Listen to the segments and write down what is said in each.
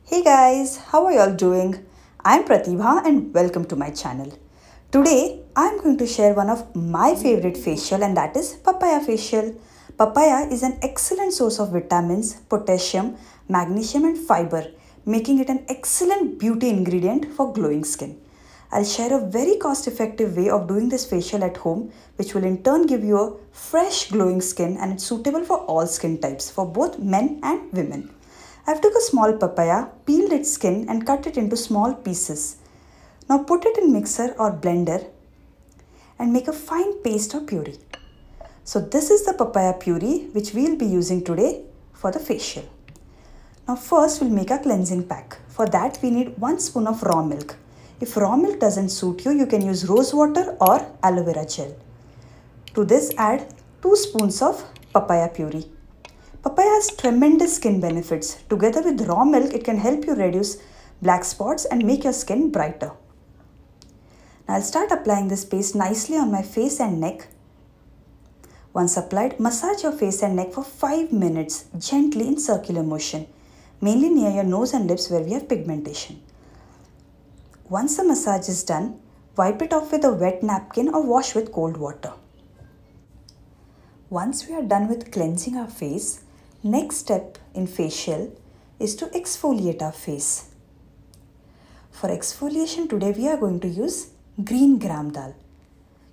Hey guys, how are y'all doing? I'm Pratibha and welcome to my channel. Today, I'm going to share one of my favorite facial and that is papaya facial. Papaya is an excellent source of vitamins, potassium, magnesium and fiber, making it an excellent beauty ingredient for glowing skin. I'll share a very cost-effective way of doing this facial at home, which will in turn give you a fresh glowing skin and it's suitable for all skin types, for both men and women. I've took a small papaya, peeled its skin and cut it into small pieces. Now put it in mixer or blender and make a fine paste or puree. So this is the papaya puree which we'll be using today for the facial. Now first we'll make a cleansing pack. For that we need 1 spoon of raw milk. If raw milk doesn't suit you, you can use rose water or aloe vera gel. To this add 2 spoons of papaya puree. Papaya has tremendous skin benefits. Together with raw milk, it can help you reduce black spots and make your skin brighter. Now I'll start applying this paste nicely on my face and neck. Once applied, massage your face and neck for 5 minutes gently in circular motion, mainly near your nose and lips where we have pigmentation. Once the massage is done, wipe it off with a wet napkin or wash with cold water. Once we are done with cleansing our face, next step in facial is to exfoliate our face. For exfoliation today we are going to use green gram dal.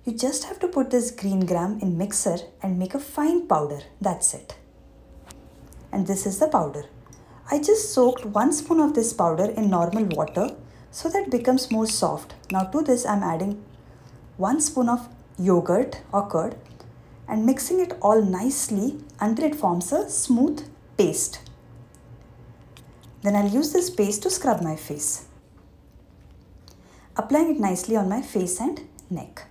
You just have to put this green gram in mixer and make a fine powder. That's it. And this is the powder. I just soaked 1 spoon of this powder in normal water so that it becomes more soft. Now to this I am adding 1 spoon of yogurt or curd and mixing it all nicely until it forms a smooth paste. Then I'll use this paste to scrub my face. Applying it nicely on my face and neck.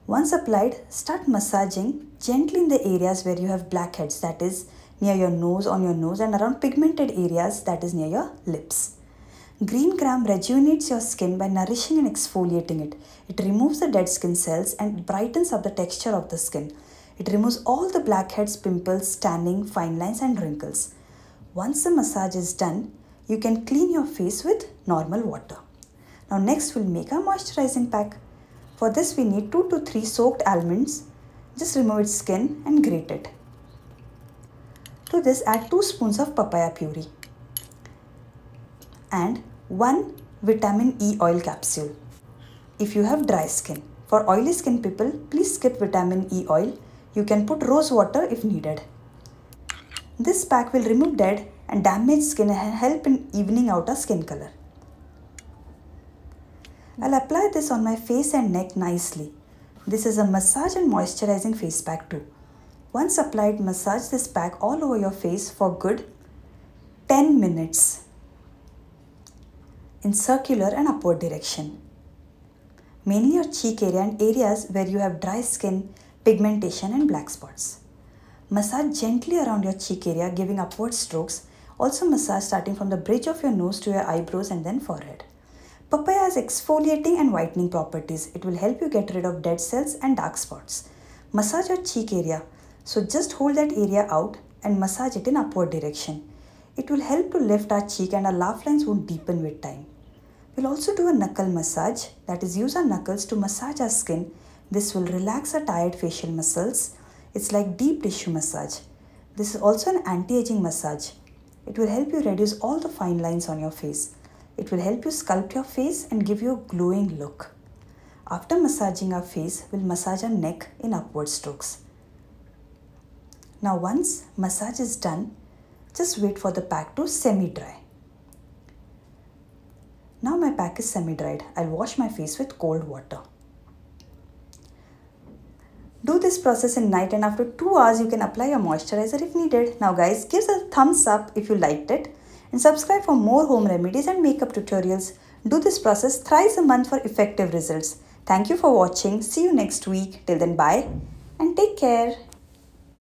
Once applied, start massaging gently in the areas where you have blackheads, that is near your nose, on your nose and around pigmented areas, that is near your lips. Green gram rejuvenates your skin by nourishing and exfoliating it. It removes the dead skin cells and brightens up the texture of the skin. It removes all the blackheads, pimples, tanning, fine lines and wrinkles. Once the massage is done, you can clean your face with normal water. Now next we'll make a moisturizing pack. For this we need 2 to 3 soaked almonds. Just remove its skin and grate it. To this add 2 spoons of papaya puree and 1 vitamin E oil capsule. If you have dry skin. For oily skin people, please skip vitamin E oil. You can put rose water if needed. This pack will remove dead and damaged skin and help in evening out our skin color. I'll apply this on my face and neck nicely. This is a massage and moisturizing face pack too. Once applied, massage this pack all over your face for good 10 minutes in circular and upward direction. Mainly your cheek area and areas where you have dry skin, pigmentation and black spots. Massage gently around your cheek area giving upward strokes. Also massage starting from the bridge of your nose to your eyebrows and then forehead. Papaya has exfoliating and whitening properties. It will help you get rid of dead cells and dark spots. Massage your cheek area. So just hold that area out and massage it in upward direction. It will help to lift our cheek and our laugh lines won't deepen with time. We'll also do a knuckle massage, that is use our knuckles to massage our skin. This will relax our tired facial muscles. It's like deep tissue massage. This is also an anti-aging massage. It will help you reduce all the fine lines on your face. It will help you sculpt your face and give you a glowing look. After massaging our face, we'll massage our neck in upward strokes. Now once massage is done, just wait for the pack to semi-dry. Now my pack is semi-dried. I'll wash my face with cold water. Do this process in night and after 2 hours you can apply your moisturizer if needed. Now guys, give us a thumbs up if you liked it and subscribe for more home remedies and makeup tutorials. Do this process thrice a month for effective results. Thank you for watching. See you next week. Till then, bye and take care.